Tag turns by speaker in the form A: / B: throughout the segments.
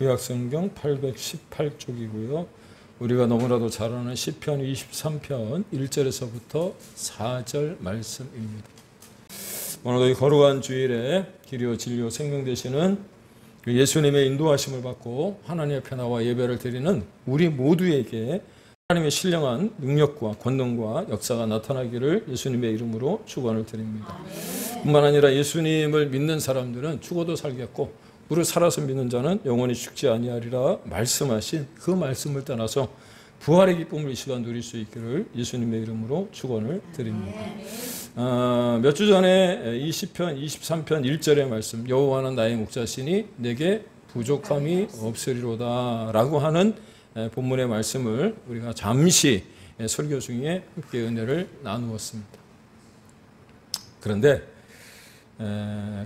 A: 구약성경 818쪽이고요. 우리가 너무나도 잘 아는 시편 23편 1절에서부터 4절 말씀입니다. 오늘도 이 거룩한 주일에 길이요 진리요 생명 되시는 예수님의 인도하심을 받고 하나님의 편화와 예배를 드리는 우리 모두에게 하나님의 신령한 능력과 권능과 역사가 나타나기를 예수님의 이름으로 축원을 드립니다. 뿐만 아니라 예수님을 믿는 사람들은 죽어도 살겠고 무릇 살아서 믿는 자는 영원히 죽지 아니하리라 말씀하신 그 말씀을 떠나서 부활의 기쁨을 이 시간 누릴 수 있기를 예수님의 이름으로 축원을 드립니다. 몇 주 전에 이 시편 23편 1절의 말씀, 여호와는 나의 목자시니 내게 부족함이 없으리로다 라고 하는 본문의 말씀을 우리가 잠시 설교 중에 함께 은혜를 나누었습니다. 그런데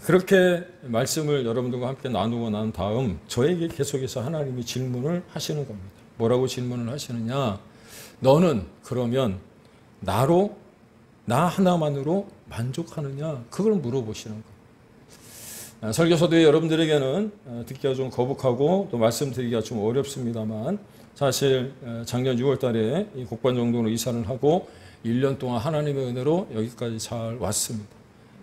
A: 그렇게 말씀을 여러분들과 함께 나누고 난 다음 저에게 계속해서 하나님이 질문을 하시는 겁니다. 뭐라고 질문을 하시느냐? 너는 그러면 나 하나만으로 만족하느냐? 그걸 물어보시는 거예요. 설교서도 여러분들에게는 듣기가 좀 거북하고 또 말씀드리기가 좀 어렵습니다만 사실 작년 6월 달에 이 곡반정동으로 이사를 하고 1년 동안 하나님의 은혜로 여기까지 잘 왔습니다.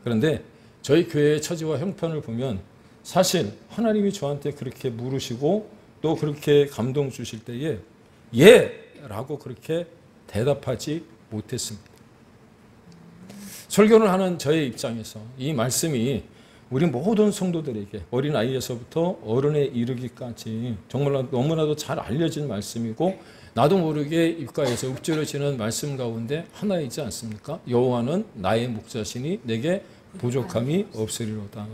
A: 그런데 저희 교회의 처지와 형편을 보면 사실 하나님이 저한테 그렇게 물으시고 또 그렇게 감동 주실 때에 예! 라고 그렇게 대답하지 못했습니다. 설교를 하는 저의 입장에서 이 말씀이 우리 모든 성도들에게 어린아이에서부터 어른에 이르기까지 정말 너무나도 잘 알려진 말씀이고 나도 모르게 입가에서 읊조려지는 말씀 가운데 하나이지 않습니까? 여호와는 나의 목자시니 내게 부족함이 없으리로다.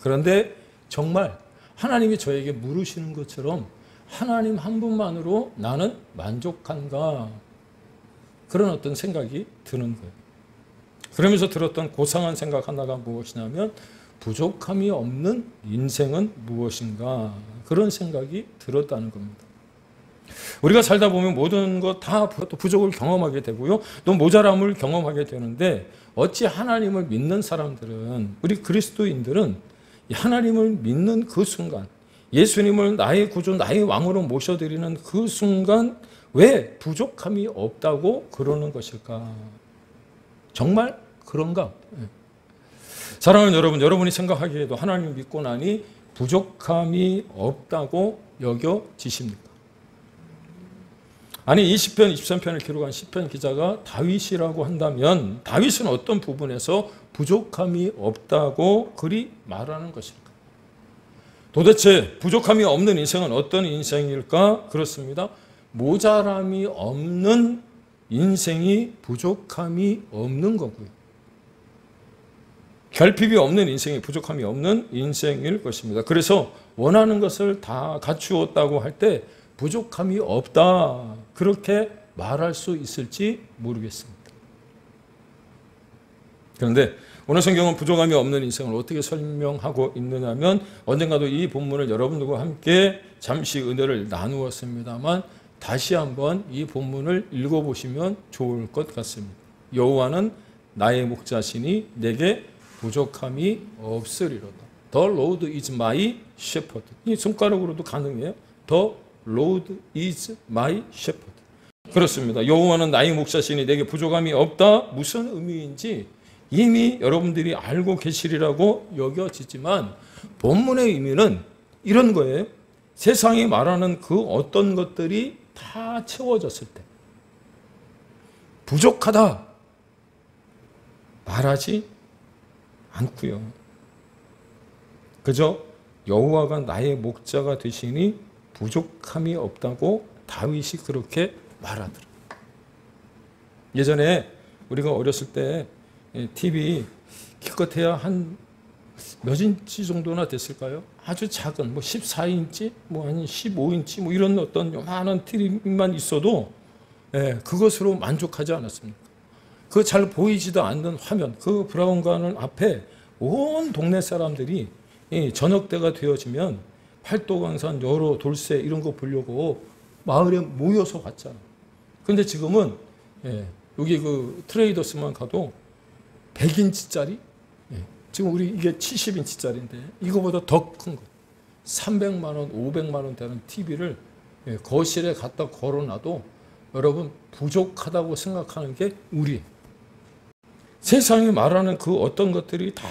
A: 그런데 정말 하나님이 저에게 물으시는 것처럼 하나님 한 분만으로 나는 만족한가? 그런 어떤 생각이 드는 거예요. 그러면서 들었던 고상한 생각 하나가 무엇이냐면 부족함이 없는 인생은 무엇인가? 그런 생각이 들었다는 겁니다. 우리가 살다 보면 모든 것 다 부족을 경험하게 되고요. 또 모자람을 경험하게 되는데 어찌 하나님을 믿는 사람들은 우리 그리스도인들은 하나님을 믿는 그 순간 예수님을 나의 구주 나의 왕으로 모셔드리는 그 순간 왜 부족함이 없다고 그러는 것일까? 정말 그런가? 사랑하는 여러분, 여러분이 생각하기에도 하나님을 믿고 나니 부족함이 없다고 여겨지십니까? 아니, 이 시편 23편을 기록한 시편 기자가 다윗이라고 한다면 다윗은 어떤 부분에서 부족함이 없다고 그리 말하는 것일까? 도대체 부족함이 없는 인생은 어떤 인생일까? 그렇습니다. 모자람이 없는 인생이 부족함이 없는 거고요. 결핍이 없는 인생이 부족함이 없는 인생일 것입니다. 그래서 원하는 것을 다 갖추었다고 할 때 부족함이 없다 그렇게 말할 수 있을지 모르겠습니다. 그런데 오늘 성경은 부족함이 없는 인생을 어떻게 설명하고 있느냐면 언젠가도 이 본문을 여러분들과 함께 잠시 은혜를 나누었습니다만 다시 한번 이 본문을 읽어보시면 좋을 것 같습니다. 여호와는 나의 목자시니 내게 부족함이 없으리로다. The Lord is my shepherd. 이 손가락으로도 가능해요. The Lord is my shepherd. 그렇습니다. 여호와는 나의 목자시니 내게 부족함이 없다. 무슨 의미인지 이미 여러분들이 알고 계시리라고 여겨지지만 본문의 의미는 이런 거예요. 세상이 말하는 그 어떤 것들이 다 채워졌을 때 부족하다 말하지 않고요. 그저 여호와가 나의 목자가 되시니 부족함이 없다고 다윗이 그렇게 말하더라. 예전에 우리가 어렸을 때 TV 기껏해야 한 몇 인치 정도나 됐을까요? 아주 작은 14인치, 한 15인치 이런 어떤 요만한 TV만 있어도 그것으로 만족하지 않았습니까? 그 잘 보이지도 않는 화면, 그 브라운관을 앞에 온 동네 사람들이 저녁 때가 되어지면 팔도강산, 여로, 돌쇠 이런 거 보려고 마을에 모여서 갔잖아. 그런데 지금은 여기 그 트레이더스만 가도 100인치짜리 지금 우리 이게 70인치짜리인데 이거보다 더 큰 거 300만 원, 500만 원 되는 TV를 거실에 갖다 걸어놔도 여러분 부족하다고 생각하는 게 우리. 세상이 말하는 그 어떤 것들이 다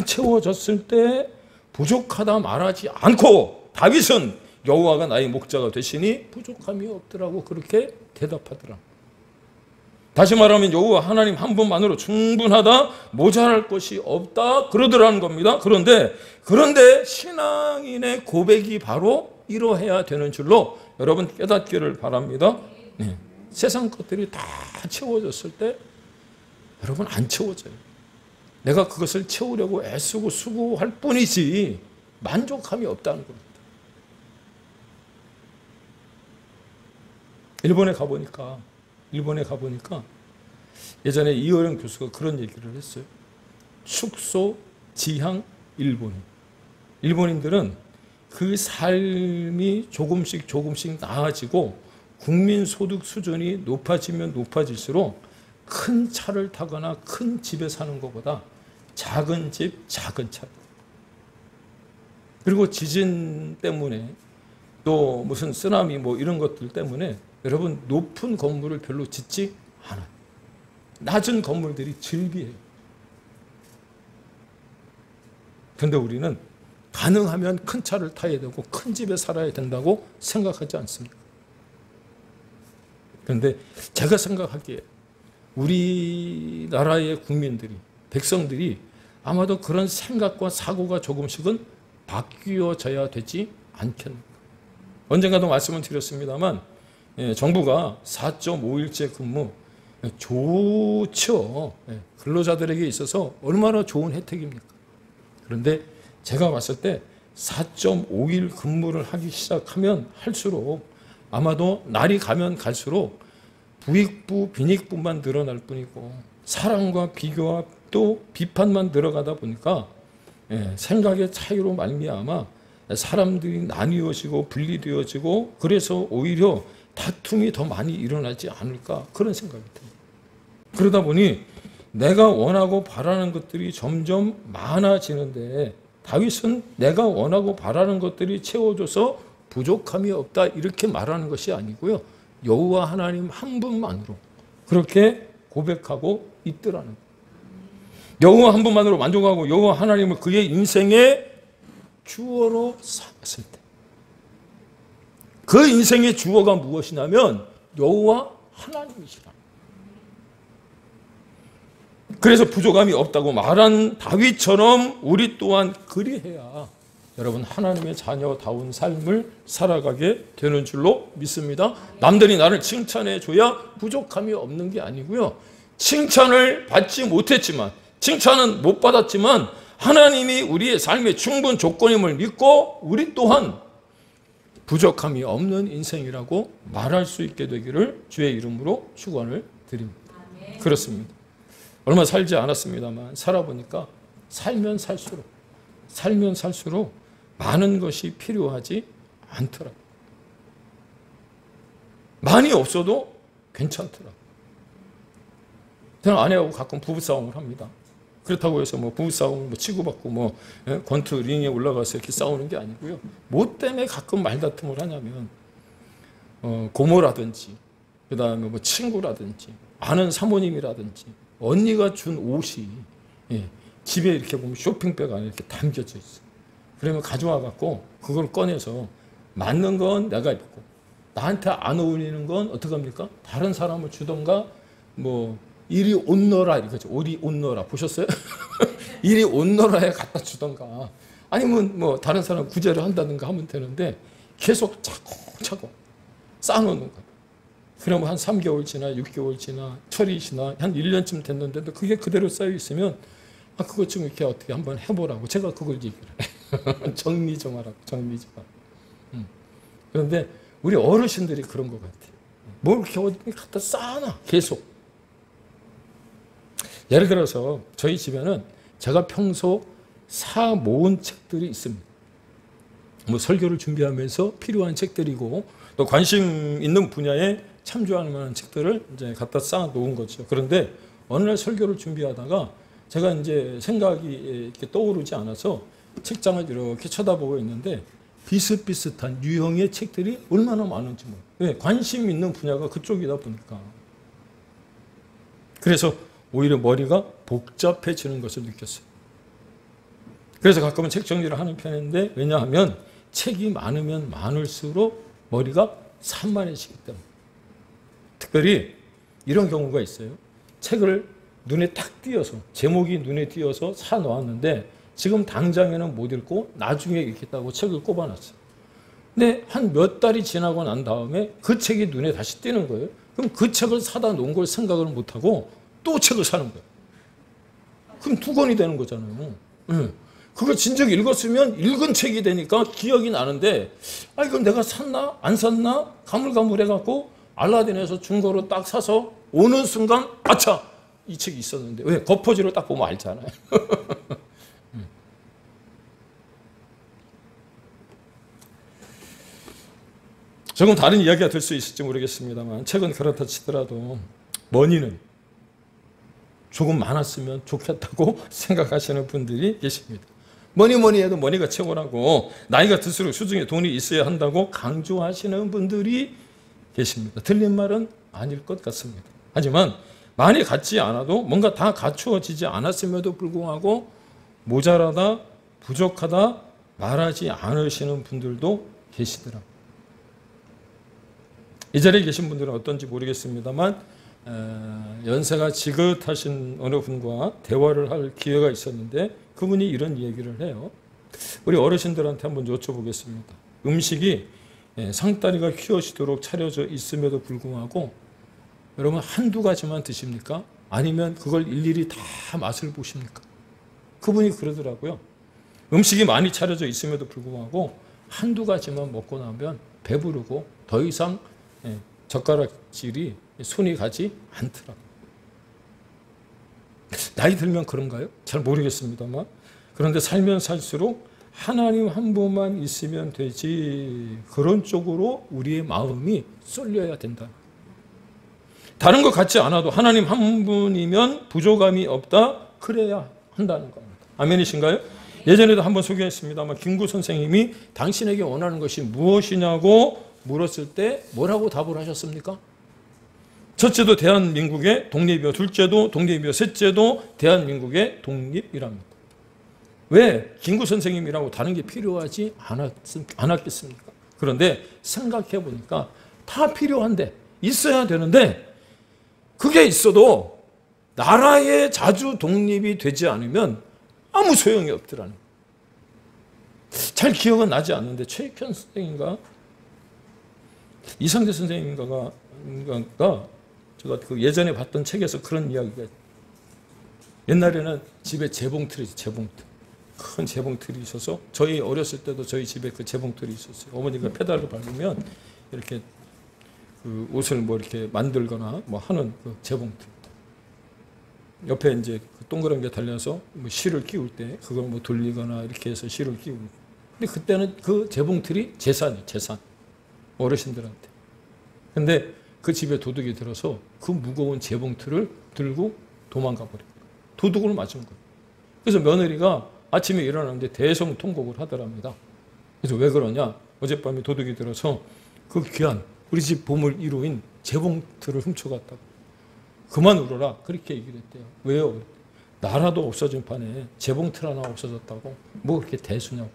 A: 채워졌을 때 부족하다 말하지 않고 다윗은 여호와가 나의 목자가 되시니 부족함이 없더라고 그렇게 대답하더라. 다시 말하면 여호와 하나님 한 분만으로 충분하다, 모자랄 것이 없다 그러더라는 겁니다. 그런데 신앙인의 고백이 바로 이러해야 되는 줄로 여러분 깨닫기를 바랍니다. 네. 세상 것들이 다 채워졌을 때 여러분 안 채워져요. 내가 그것을 채우려고 애쓰고 수고할 뿐이지 만족함이 없다는 겁니다. 일본에 가보니까 예전에 이어령 교수가 그런 얘기를 했어요. 축소, 지향, 일본인. 일본인들은 그 삶이 조금씩 나아지고 국민소득 수준이 높아지면 높아질수록 큰 차를 타거나 큰 집에 사는 것보다 작은 집, 작은 차. 그리고 지진 때문에 또 무슨 쓰나미 뭐 이런 것들 때문에 여러분 높은 건물을 별로 짓지 않아요. 낮은 건물들이 즐비해요. 그런데 우리는 가능하면 큰 차를 타야 되고 큰 집에 살아야 된다고 생각하지 않습니까? 그런데 제가 생각하기에 우리나라의 국민들이, 백성들이 아마도 그런 생각과 사고가 조금씩은 바뀌어져야 되지 않겠는가. 언젠가도 말씀을 드렸습니다만 정부가 4.5일제 근무 좋죠. 근로자들에게 있어서 얼마나 좋은 혜택입니까? 그런데 제가 봤을 때 4.5일 근무를 하기 시작하면 할수록 아마도 날이 가면 갈수록 부익부, 빈익부만 늘어날 뿐이고 사랑과 비교와 또 비판만 늘어가다 보니까 생각의 차이로 말미암아 사람들이 나뉘어지고 분리되어지고 그래서 오히려 다툼이 더 많이 일어나지 않을까 그런 생각이 듭니다. 그러다 보니 내가 원하고 바라는 것들이 점점 많아지는데 다윗은 내가 원하고 바라는 것들이 채워져서 부족함이 없다 이렇게 말하는 것이 아니고요. 여호와 하나님 한 분만으로 그렇게 고백하고 있더라는 거예요. 여호와 한 분만으로 만족하고 여호와 하나님을 그의 인생의 주어로 삼았을 때 그 인생의 주어가 무엇이냐면 여호와 하나님이시라. 그래서 부족함이 없다고 말한 다윗처럼 우리 또한 그리해야 여러분 하나님의 자녀다운 삶을 살아가게 되는 줄로 믿습니다. 남들이 나를 칭찬해 줘야 부족함이 없는 게 아니고요. 칭찬을 받지 못했지만 칭찬은 못 받았지만 하나님이 우리의 삶의 충분 조건임을 믿고 우리 또한 부족함이 없는 인생이라고 말할 수 있게 되기를 주의 이름으로 축원을 드립니다. 그렇습니다. 얼마 살지 않았습니다만 살아보니까 살면 살수록 많은 것이 필요하지 않더라고요. 많이 없어도 괜찮더라고요. 저는 아내하고 가끔 부부싸움을 합니다. 그렇다고 해서 뭐 부부싸움을 치고받고 권투 링에 올라가서 이렇게 싸우는 게 아니고요. 뭐 때문에 가끔 말다툼을 하냐면 고모라든지 그다음에 뭐 친구라든지 아는 사모님이라든지 언니가 준 옷이 집에 이렇게 보면 쇼핑백 안에 이렇게 담겨져 있어요. 그러면 가져와 갖고 그걸 꺼내서 맞는 건 내가 입고 나한테 안 어울리는 건 어떻게 합니까? 다른 사람을 주던가 뭐 이리 온너라 이거죠. 오리 온너라 보셨어요? 이리 온너라에 갖다 주던가 아니면 뭐 다른 사람 구제를 한다든가 하면 되는데 계속 차곡차곡 쌓아놓는 거예요. 그러면 한 3개월 지나 6개월 지나 철이 지나 한 1년쯤 됐는데도 그게 그대로 쌓여 있으면 그것 좀 이렇게 어떻게 한번 해보라고 제가 그걸 얘기를 해요. 정리 좀 하라고 정리 좀 하라고. 그런데 우리 어르신들이 그런 것 같아요. 뭘 이렇게 어디 갖다 쌓아놔 계속. 예를 들어서 저희 집에는 제가 평소 사 모은 책들이 있습니다. 뭐 설교를 준비하면서 필요한 책들이고 또 관심 있는 분야에 참조할 만한 책들을 이제 갖다 쌓아 놓은 거죠. 그런데 어느 날 설교를 준비하다가 제가 이제 생각이 이렇게 떠오르지 않아서 책장을 이렇게 쳐다보고 있는데 비슷비슷한 유형의 책들이 얼마나 많은지 몰라요. 왜? 관심 있는 분야가 그쪽이다 보니까. 그래서 오히려 머리가 복잡해지는 것을 느꼈어요. 그래서 가끔은 책 정리를 하는 편인데, 왜냐하면 책이 많으면 많을수록 머리가 산만해지기 때문에. 특별히 이런 경우가 있어요. 책을 눈에 탁 띄어서, 제목이 눈에 띄어서 사놓았는데 지금 당장에는 못 읽고 나중에 읽겠다고 책을 꼽아놨어요. 근데 한 몇 달이 지나고 난 다음에 그 책이 눈에 다시 띄는 거예요. 그럼 그 책을 사다 놓은 걸 생각을 못하고 또 책을 사는 거예요. 그럼 두 권이 되는 거잖아요. 그걸 진작 읽었으면 읽은 책이 되니까 기억이 나는데, 아, 이건 내가 샀나? 안 샀나? 가물가물해갖고 알라딘에서 중고로 딱 사서 오는 순간, 아차! 이 책이 있었는데. 왜? 겉포지로 딱 보면 알잖아요. 조금 다른 이야기가 될 수 있을지 모르겠습니다만, 책은 그렇다 치더라도 머니는 조금 많았으면 좋겠다고 생각하시는 분들이 계십니다. 뭐니 해도 머니가 최고라고, 나이가 들수록 수중에 돈이 있어야 한다고 강조하시는 분들이 계십니다. 틀린 말은 아닐 것 같습니다. 하지만 많이 갖지 않아도 뭔가 다 갖추어지지 않았음에도 불구하고 모자라다, 부족하다 말하지 않으시는 분들도 계시더라고요. 이 자리에 계신 분들은 어떤지 모르겠습니다만, 연세가 지긋하신 어느 분과 대화를 할 기회가 있었는데 그분이 이런 얘기를 해요. 우리 어르신들한테 한번 여쭤보겠습니다. 음식이 상다리가 휘어지도록 차려져 있음에도 불구하고 여러분 한두 가지만 드십니까? 아니면 그걸 일일이 다 맛을 보십니까? 그분이 그러더라고요. 음식이 많이 차려져 있음에도 불구하고 한두 가지만 먹고 나면 배부르고 더 이상 젓가락질이 손이 가지 않더라고요. 나이 들면 그런가요? 잘 모르겠습니다만, 그런데 살면 살수록 하나님 한 분만 있으면 되지, 그런 쪽으로 우리의 마음이 쏠려야 된다. 다른 것 같지 않아도 하나님 한 분이면 부족함이 없다, 그래야 한다는 겁니다. 아멘이신가요? 예전에도 한번 소개했습니다만, 김구 선생님이 당신에게 원하는 것이 무엇이냐고 물었을 때 뭐라고 답을 하셨습니까? 첫째도 대한민국의 독립이요, 둘째도 독립이요, 셋째도 대한민국의 독립이랍니다. 왜? 김구 선생님이라고 다른 게 필요하지 않았겠습니까? 그런데 생각해 보니까 다 필요한데, 있어야 되는데, 그게 있어도 나라의 자주 독립이 되지 않으면 아무 소용이 없더라는 거예요. 잘 기억은 나지 않는데 최익현 선생인가 이상대 선생님인가가 제가 그 예전에 봤던 책에서 그런 이야기가, 옛날에는 집에 재봉틀이, 재봉틀, 큰 재봉틀이 있어서, 저희 어렸을 때도 저희 집에 그 재봉틀이 있었어요. 어머니가 페달을 밟으면 이렇게 그 옷을 뭐 이렇게 만들거나 뭐 하는 그 재봉틀, 옆에 이제 그 동그란 게 달려서 뭐 실을 끼울 때 그걸 뭐 돌리거나 이렇게 해서 실을 끼우고. 근데 그때는 그 재봉틀이 재산이, 재산, 어르신들한테. 근데 그 집에 도둑이 들어서 그 무거운 재봉틀을 들고 도망가 버린 거예요. 도둑을 맞은 거예요. 그래서 며느리가 아침에 일어났는데 대성통곡을 하더랍니다. 그래서 왜 그러냐? 어젯밤에 도둑이 들어서 그 귀한 우리 집 보물 1호인 재봉틀을 훔쳐갔다고. 그만 울어라, 그렇게 얘기를 했대요. 왜요? 나라도 없어진 판에 재봉틀 하나 없어졌다고 뭐 그렇게 대수냐고.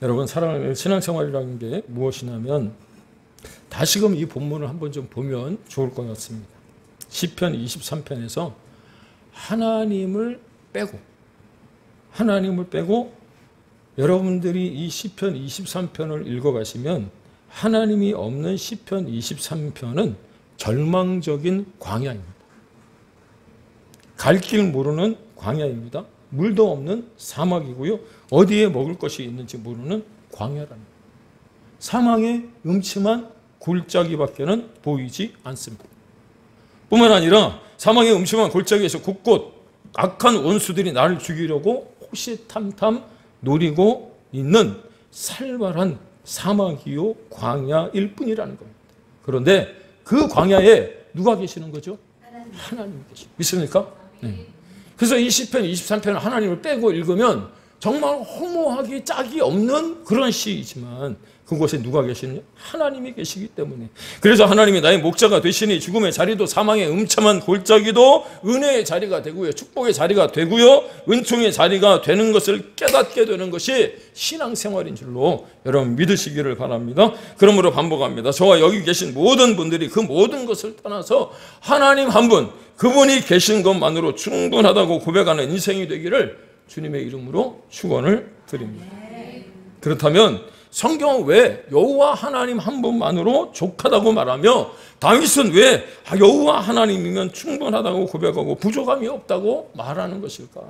A: 여러분, 신앙생활이라는 게 무엇이냐면, 다시금 이 본문을 한번 좀 보면 좋을 것 같습니다. 시편 23편에서 하나님을 빼고 여러분들이 이 시편 23편을 읽어가시면 하나님이 없는 시편 23편은 절망적인 광야입니다. 갈 길 모르는 광야입니다. 물도 없는 사막이고요. 어디에 먹을 것이 있는지 모르는 광야랍니다. 사망의 음침한 골짜기밖에는 보이지 않습니다. 뿐만 아니라 사망의 음침한 골짜기에서 곳곳 악한 원수들이 나를 죽이려고 호시탐탐 노리고 있는 살벌한 사막이요 광야일 뿐이라는 겁니다. 그런데 그 광야에 누가 계시는 거죠? 하나님 계십니다. 믿습니까? 네. 그래서 이 시편 23편을 하나님을 빼고 읽으면 정말 허무하기 짝이 없는 그런 시이지만 그곳에 누가 계시느냐? 하나님이 계시기 때문에. 그래서 하나님이 나의 목자가 되시니 죽음의 자리도 사망의 음침한 골짜기도 은혜의 자리가 되고요, 축복의 자리가 되고요, 은총의 자리가 되는 것을 깨닫게 되는 것이 신앙생활인 줄로 여러분 믿으시기를 바랍니다. 그러므로 반복합니다. 저와 여기 계신 모든 분들이 그 모든 것을 떠나서 하나님 한 분, 그분이 계신 것만으로 충분하다고 고백하는 인생이 되기를 주님의 이름으로 축원을 드립니다. 그렇다면 성경은 왜 여호와 하나님 한 분만으로 족하다고 말하며 다윗은 왜 여호와 하나님이면 충분하다고 고백하고 부족함이 없다고 말하는 것일까?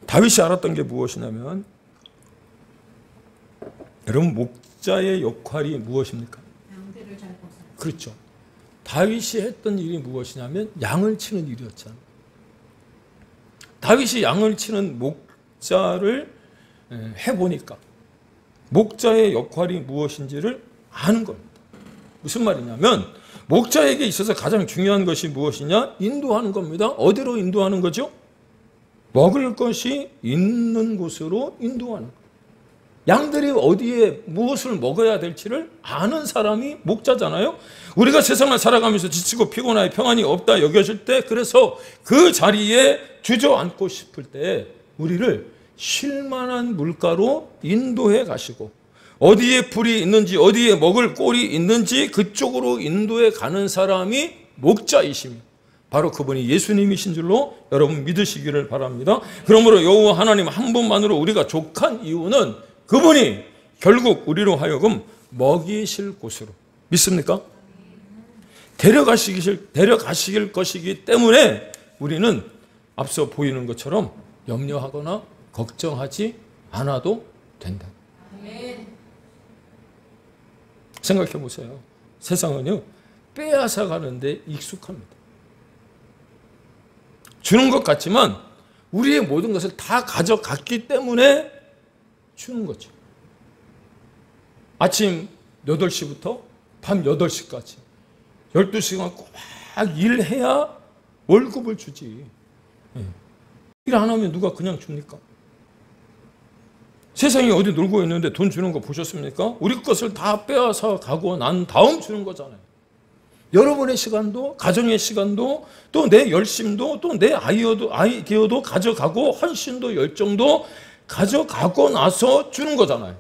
A: 다윗이 알았던 게 무엇이냐면, 여러분 목자의 역할이 무엇입니까?
B: 양들을 잘 보살펴.
A: 그렇죠. 다윗이 했던 일이 무엇이냐면 양을 치는 일이었잖아요. 다윗이 양을 치는 목자를 해보니까 목자의 역할이 무엇인지를 아는 겁니다. 무슨 말이냐면 목자에게 있어서 가장 중요한 것이 무엇이냐? 인도하는 겁니다. 어디로 인도하는 거죠? 먹을 것이 있는 곳으로 인도하는 거예요. 양들이 어디에 무엇을 먹어야 될지를 아는 사람이 목자잖아요. 우리가 세상을 살아가면서 지치고 피곤하여 평안이 없다 여겨질 때, 그래서 그 자리에 주저앉고 싶을 때 우리를 쉴만한 물가로 인도해 가시고, 어디에 풀이 있는지 어디에 먹을 꼴이 있는지 그쪽으로 인도해 가는 사람이 목자이시며 바로 그분이 예수님이신 줄로 여러분 믿으시기를 바랍니다. 그러므로 여호와 하나님 한 분만으로 우리가 족한 이유는 그분이 결국 우리로 하여금 먹이실 곳으로, 믿습니까? 데려가시길 것이기 때문에 우리는 앞서 보이는 것처럼 염려하거나 걱정하지 않아도 된다. 생각해 보세요. 세상은요, 빼앗아 가는데 익숙합니다. 주는 것 같지만 우리의 모든 것을 다 가져갔기 때문에 주는 거죠. 아침 8시부터 밤 8시까지 12시간 꼬박 일해야 월급을 주지. 일 안 하면 누가 그냥 줍니까? 세상에 어디 놀고 있는데 돈 주는 거 보셨습니까? 우리 것을 다 빼앗아 가고 난 다음 주는 거잖아요. 여러분의 시간도, 가정의 시간도, 또 내 열심도, 또 내 아이디어도 가져가고 헌신도 열정도 가져가고 나서 주는 거잖아요.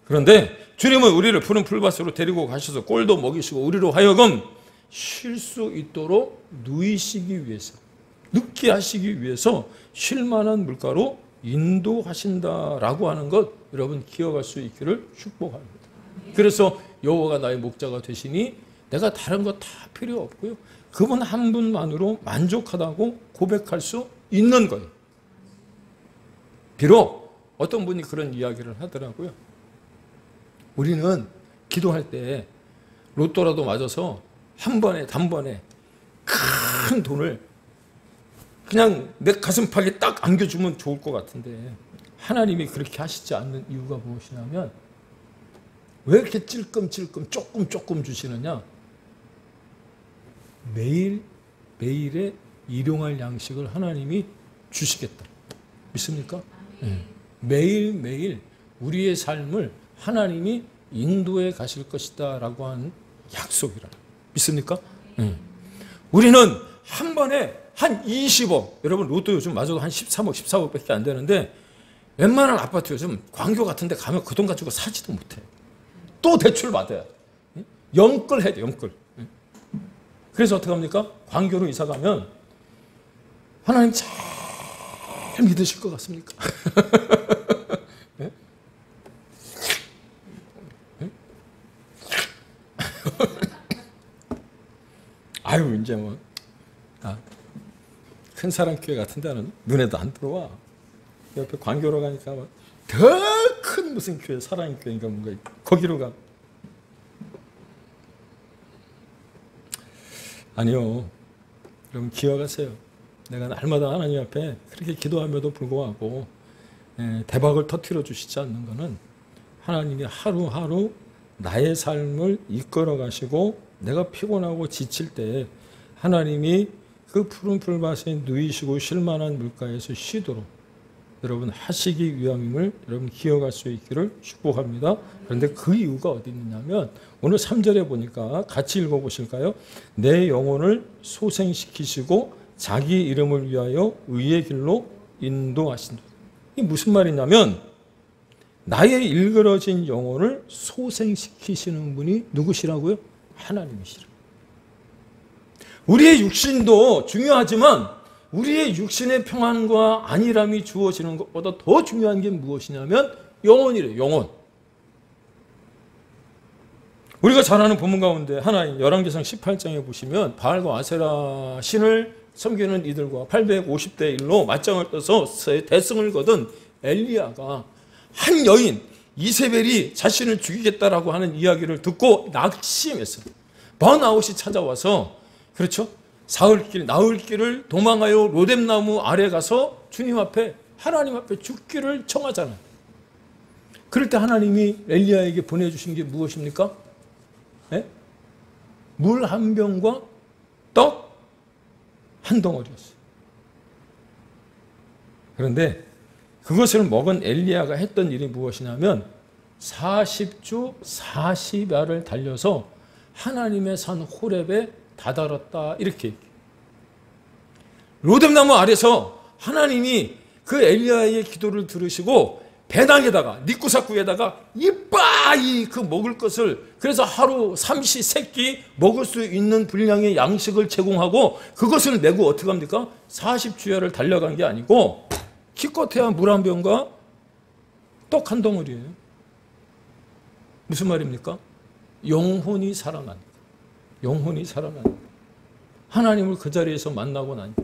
A: 그런데 주님은 우리를 푸른 풀밭으로 데리고 가셔서 꼴도 먹이시고 우리로 하여금 쉴 수 있도록 누이시기 위해서, 눕게 하시기 위해서 쉴만한 물가로 인도하신다라고 하는 것 여러분 기억할 수 있기를 축복합니다. 그래서 여호와가 나의 목자가 되시니 내가 다른 거 다 필요 없고요, 그분 한 분만으로 만족하다고 고백할 수 있는 거예요. 비록 어떤 분이 그런 이야기를 하더라고요. 우리는 기도할 때 로또라도 맞아서 한 번에 단번에 큰 돈을 그냥 내 가슴팍에 딱 안겨주면 좋을 것 같은데 하나님이 그렇게 하시지 않는 이유가 무엇이냐면, 왜 이렇게 찔끔찔끔 조금 주시느냐? 매일의 일용할 양식을 하나님이 주시겠다. 믿습니까? 네. 매일매일 우리의 삶을 하나님이 인도해 가실 것이다 라고 하는 약속이라. 믿습니까? 우리는 한 번에 한 20억, 여러분 로또 요즘 맞아도 한 13억, 14억밖에 안 되는데 웬만한 아파트 요즘 광교 같은 데 가면 그 돈 가지고 사지도 못해. 또 대출 받아야 돼. 영끌 해야 돼, 영끌. 그래서 어떻게 합니까? 광교로 이사 가면 하나님 잘 믿으실 것 같습니까? 네? 네? 아유, 이제 뭐, 큰 사람 교회 같은 데는 눈에도 안 들어와. 옆에 광교로 가니까 더 큰 무슨 교회, 사랑의 교회인가 뭔가, 거기로 가. 아니요. 여러분 기억하세요. 내가 날마다 하나님 앞에 그렇게 기도함에도 불구하고 대박을 터뜨려 주시지 않는 것은 하나님이 하루하루 나의 삶을 이끌어 가시고 내가 피곤하고 지칠 때 하나님이 그 푸른 풀밭에 누이시고 쉴만한 물가에서 쉬도록 여러분 하시기 위함임을 여러분 기억할 수 있기를 축복합니다. 그런데 그 이유가 어디 있느냐면 오늘 3절에 보니까 같이 읽어보실까요? 내 영혼을 소생시키시고 자기 이름을 위하여 의의 길로 인도하신다. 이게 무슨 말이냐면 나의 일그러진 영혼을 소생시키시는 분이 누구시라고요? 하나님이시라. 우리의 육신도 중요하지만 우리의 육신의 평안과 안일함이 주어지는 것보다 더 중요한 게 무엇이냐면 영혼이래요. 영혼. 우리가 잘 아는 본문 가운데 하나인 열왕기상 18장에 보시면 바알과 아세라 신을 섬기는 이들과 850대 1로 맞짱을 떠서 대승을 거둔 엘리야가 한 여인 이세벨이 자신을 죽이겠다라고 하는 이야기를 듣고 낙심했어요. 번아웃이 찾아와서 그렇죠? 나흘길을 도망하여 로뎀나무 아래 가서 주님 앞에 하나님 앞에 죽기를 청하잖아요. 그럴 때 하나님이 엘리야에게 보내주신 게 무엇입니까? 물 한 병과 떡 한 덩어리였어요. 그런데 그것을 먹은 엘리야가 했던 일이 무엇이냐면 40주 40야를 달려서 하나님의 산 호렙에 다다랐다 이렇게 로뎀나무 아래서 하나님이 그 엘리야의 기도를 들으시고 배낭에다가 니꾸사꾸에다가 이빠이 그 먹을 것을 그래서 하루 삼시 세끼 먹을 수 있는 분량의 양식을 제공하고 그것을 메고 어떻게 합니까? 40주야를 달려간 게 아니고 기껏해야 물 한 병과 떡 한 덩어리예요. 무슨 말입니까? 영혼이 살아나니까. 영혼이 살아나니까. 하나님을 그 자리에서 만나고 나니까.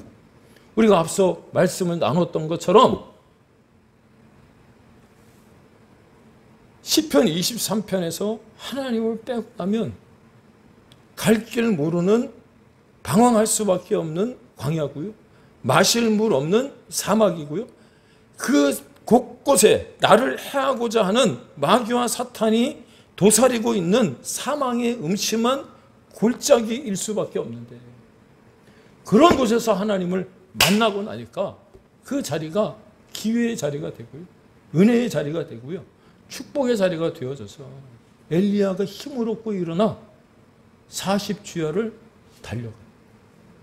A: 우리가 앞서 말씀을 나눴던 것처럼 시편 23편에서 하나님을 빼고 나면 갈 길 모르는 방황할 수밖에 없는 광야고요. 마실 물 없는 사막이고요. 그 곳곳에 나를 해하고자 하는 마귀와 사탄이 도사리고 있는 사망의 음침한 골짜기일 수밖에 없는데 그런 곳에서 하나님을 만나고 나니까 그 자리가 기회의 자리가 되고요. 은혜의 자리가 되고요. 축복의 자리가 되어져서 엘리야가 힘을 얻고 일어나 40주야를 달려가요.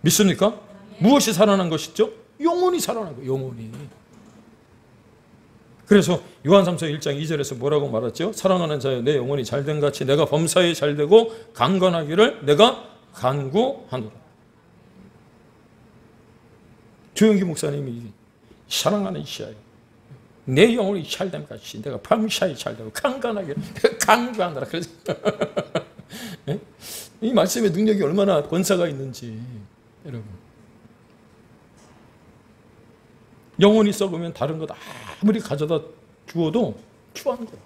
A: 믿습니까? 무엇이 살아난 것이죠? 영혼이 살아난 거예요. 영혼이. 그래서 요한삼서 1장 2절에서 뭐라고 말했죠? 사랑하는 자여 내 영혼이 잘된 같이 내가 범사에 잘되고 강건하기를 내가 간구하노라. 조영기 목사님이 사랑하는 이시아요. 내 영혼이 잘됨 같이 내가 범사에 잘되고 강건하기를 내가 간구하노라. 그래서 이 말씀의 능력이 얼마나 권세가 있는지 여러분. 영혼이 썩으면 다른 것 아무리 가져다 주어도 추한 거예요.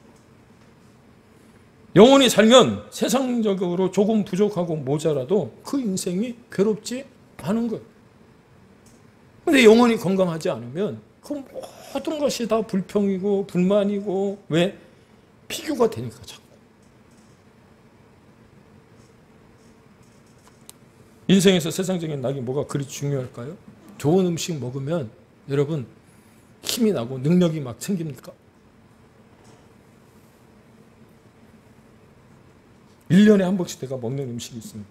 A: 영혼이 살면 세상적으로 조금 부족하고 모자라도 그 인생이 괴롭지 않은 거예요. 그런데 영혼이 건강하지 않으면 그 모든 것이 다 불평이고 불만이고 왜? 비교가 되니까 자꾸. 인생에서 세상적인 낙이 뭐가 그리 중요할까요? 좋은 음식 먹으면 여러분 힘이 나고 능력이 막 생깁니까? 1년에 한 번씩 내가 먹는 음식이 있습니다.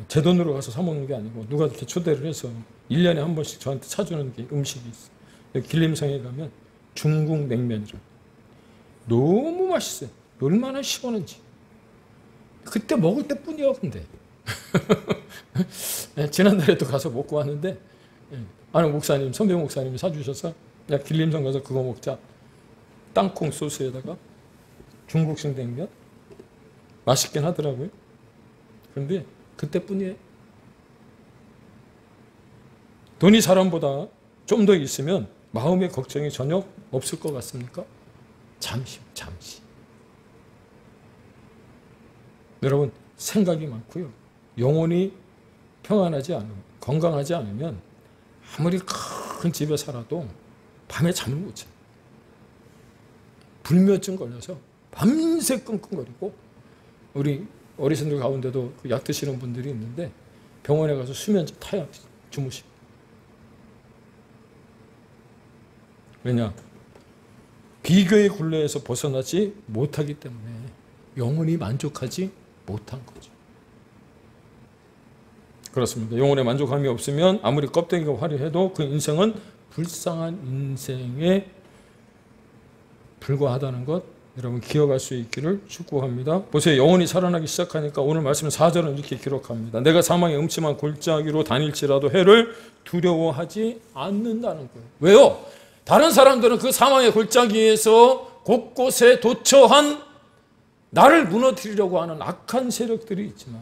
A: 제 돈으로 가서 사 먹는 게 아니고 누가 이렇게 초대를 해서 1년에 한 번씩 저한테 사주는 게 음식이 있어요. 여기 길림성에 가면 중국 냉면이라고. 너무 맛있어요. 얼마나 시원한지. 그때 먹을 때뿐이야 근데. 지난달에도 가서 먹고 왔는데 아는 목사님, 선배 목사님이 사주셔서 야 길림성 가서 그거 먹자. 땅콩 소스에다가 중국식 냉면 맛있긴 하더라고요. 그런데 그때뿐이에요. 돈이 사람보다 좀 더 있으면 마음의 걱정이 전혀 없을 것 같습니까? 잠시. 여러분 생각이 많고요. 영혼이 평안하지 않으면 건강하지 않으면 아무리 큰 집에 살아도 밤에 잠을 못 자요. 불면증 걸려서 밤새 끙끙거리고 우리 어르신들 가운데도 약 드시는 분들이 있는데 병원에 가서 수면제 타야 주무시고. 왜냐? 비교의 굴레에서 벗어나지 못하기 때문에 영혼이 만족하지 못한 거죠. 그렇습니다. 영혼에 만족함이 없으면 아무리 껍데기가 화려해도 그 인생은 불쌍한 인생에 불과하다는 것 여러분 기억할 수 있기를 축복합니다. 보세요. 영혼이 살아나기 시작하니까 오늘 말씀 4절은 이렇게 기록합니다. 내가 사망의 음침한 골짜기로 다닐지라도 해를 두려워하지 않는다는 거예요. 왜요? 다른 사람들은 그 사망의 골짜기에서 곳곳에 도처한 나를 무너뜨리려고 하는 악한 세력들이 있지만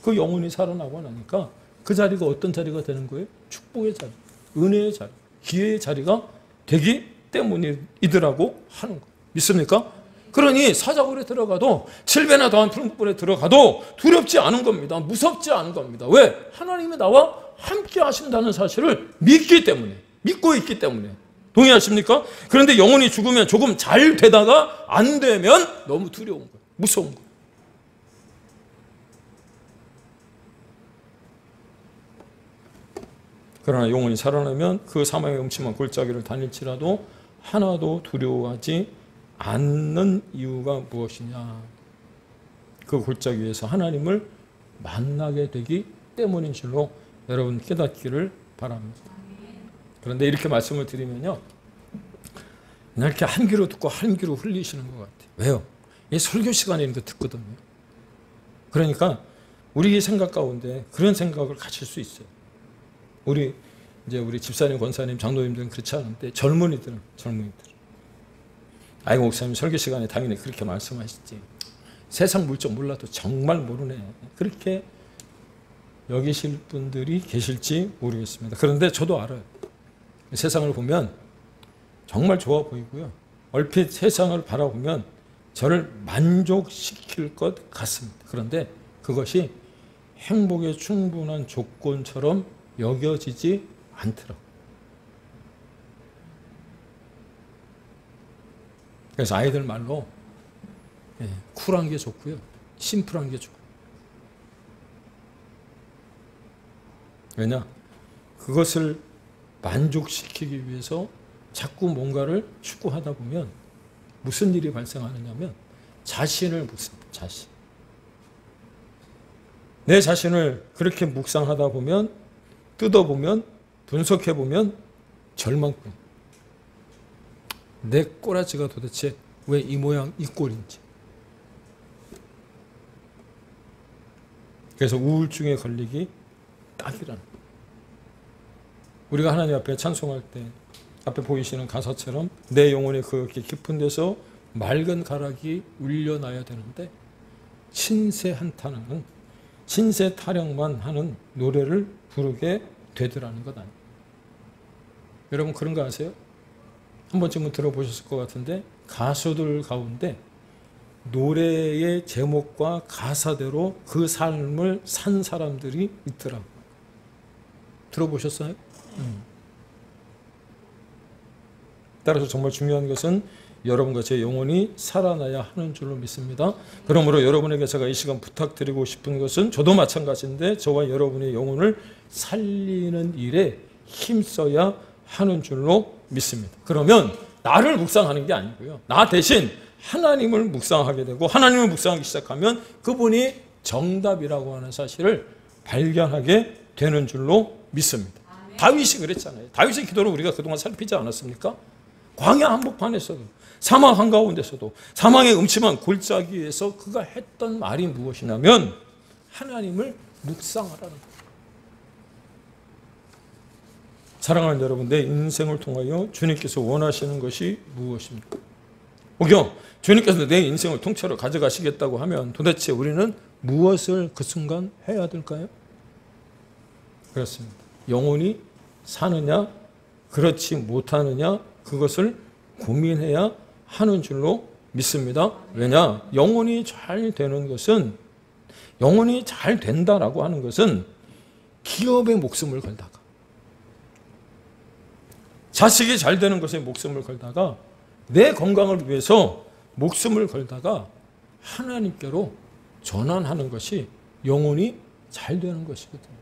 A: 그 영혼이 살아나고 나니까 그 자리가 어떤 자리가 되는 거예요? 축복의 자리, 은혜의 자리, 기회의 자리가 되기 때문이더라고 하는 거예요. 믿습니까? 그러니 사자굴에 들어가도 7배나 더한 푸른불에 들어가도 두렵지 않은 겁니다. 무섭지 않은 겁니다. 왜? 하나님이 나와 함께 하신다는 사실을 믿기 때문에, 믿고 있기 때문에. 동의하십니까? 그런데 영혼이 죽으면 조금 잘 되다가 안 되면 너무 두려운 거예요. 무서운 거예요. 그러나 영혼이 살아나면 그 사망의 음침한 골짜기를 다닐지라도 하나도 두려워하지 않는 이유가 무엇이냐? 그 골짜기에서 하나님을 만나게 되기 때문인 줄로 여러분 깨닫기를 바랍니다. 그런데 이렇게 말씀을 드리면요, 그냥 이렇게 한 귀로 듣고 한 귀로 흘리시는 것 같아요. 왜요? 이 설교 시간에 있는 거 듣거든요. 그러니까 우리 생각 가운데 그런 생각을 가질 수 있어요. 우리 집사님, 권사님, 장로님들은 그렇지 않은데 젊은이들은 아이고 목사님 설교 시간에 당연히 그렇게 말씀하시지. 세상 물정 몰라도 정말 모르네. 그렇게 여기실 분들이 계실지 모르겠습니다. 그런데 저도 알아요. 세상을 보면 정말 좋아 보이고요. 얼핏 세상을 바라보면 저를 만족시킬 것 같습니다. 그런데 그것이 행복에 충분한 조건처럼 여겨지지 않더라고요. 그래서 아이들 말로 쿨한 게 좋고요. 심플한 게 좋고요. 왜냐? 그것을 만족시키기 위해서 자꾸 뭔가를 추구하다 보면 무슨 일이 발생하느냐면 자신을 묻습니다. 자신. 내 자신을 그렇게 묵상하다 보면, 뜯어보면, 분석해보면 절망뿐. 내 꼬라지가 도대체 왜 이 모양 이 꼴인지. 그래서 우울증에 걸리기 딱이라는 거예요. 우리가 하나님 앞에 찬송할 때 앞에 보이시는 가사처럼 내 영혼이 그렇게 깊은 데서 맑은 가락이 울려나야 되는데 신세 한탄하는, 신세 타령만 하는 노래를 부르게 되더라는 것 아니에요. 여러분 그런 거 아세요? 한 번쯤은 들어보셨을 것 같은데 가수들 가운데 노래의 제목과 가사대로 그 삶을 산 사람들이 있더라고요. 들어보셨어요? 따라서 정말 중요한 것은 여러분과 제 영혼이 살아나야 하는 줄로 믿습니다. 그러므로 여러분에게 제가 이 시간 부탁드리고 싶은 것은 저도 마찬가지인데 저와 여러분의 영혼을 살리는 일에 힘써야 하는 줄로 믿습니다. 그러면 나를 묵상하는 게 아니고요. 나 대신 하나님을 묵상하게 되고 하나님을 묵상하기 시작하면 그분이 정답이라고 하는 사실을 발견하게 되는 줄로 믿습니다. 다윗이 그랬잖아요. 다윗의 기도를 우리가 그동안 살피지 않았습니까? 광야 한복판에서도 사망 한가운데서도 사망의 음침한 골짜기에서 그가 했던 말이 무엇이냐면 하나님을 묵상하라는 거예요. 사랑하는 여러분, 내 인생을 통하여 주님께서 원하시는 것이 무엇입니까? 혹여 주님께서 내 인생을 통째로 가져가시겠다고 하면 도대체 우리는 무엇을 그 순간 해야 될까요? 그렇습니다. 영혼이 사느냐 그렇지 못하느냐 그것을 고민해야 하는 줄로 믿습니다. 왜냐? 영혼이 잘 되는 것은, 영혼이 잘 된다라고 하는 것은 기업에 목숨을 걸다가, 자식이 잘 되는 것에 목숨을 걸다가, 내 건강을 위해서 목숨을 걸다가 하나님께로 전환하는 것이 영혼이 잘 되는 것이거든요.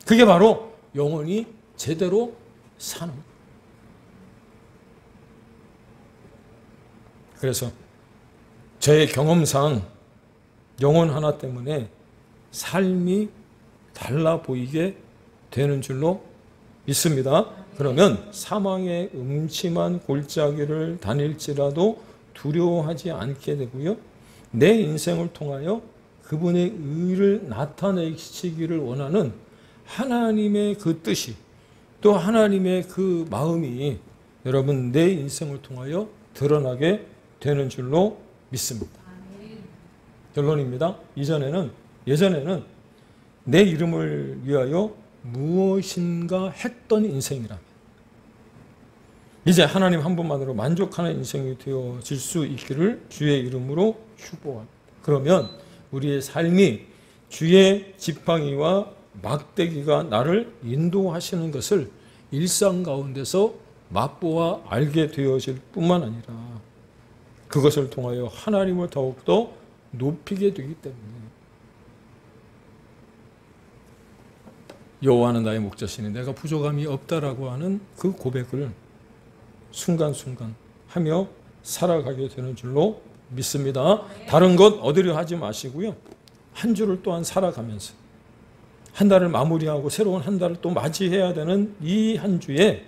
A: 그게 바로 영혼이 제대로 사는 거예요. 그래서 저의 경험상 영혼 하나 때문에 삶이 달라 보이게 되는 줄로 믿습니다. 그러면 사망의 음침한 골짜기를 다닐지라도 두려워하지 않게 되고요. 내 인생을 통하여 그분의 의를 나타내시기를 원하는 하나님의 그 뜻이, 또 하나님의 그 마음이 여러분 내 인생을 통하여 드러나게 되는 줄로 믿습니다. 결론입니다. 예전에는 내 이름을 위하여 무엇인가 했던 인생이라면 이제 하나님 한 분만으로 만족하는 인생이 되어질 수 있기를 주의 이름으로 축복합니다. 그러면 우리의 삶이 주의 지팡이와 막대기가 나를 인도하시는 것을 일상 가운데서 맛보아 알게 되어질 뿐만 아니라 그것을 통하여 하나님을 더욱더 높이게 되기 때문에 여호와는 나의 목자시니 내가 부족함이 없다라고 하는 그 고백을 순간순간 하며 살아가게 되는 줄로 믿습니다. 다른 것 얻으려 하지 마시고요. 한 주를 또한 살아가면서 한 달을 마무리하고 새로운 한 달을 또 맞이해야 되는 이 한 주에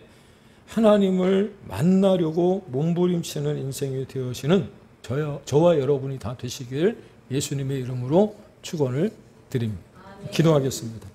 A: 하나님을 만나려고 몸부림치는 인생이 되어지는 저와 여러분이 다 되시길 예수님의 이름으로 축원을 드립니다. 기도하겠습니다.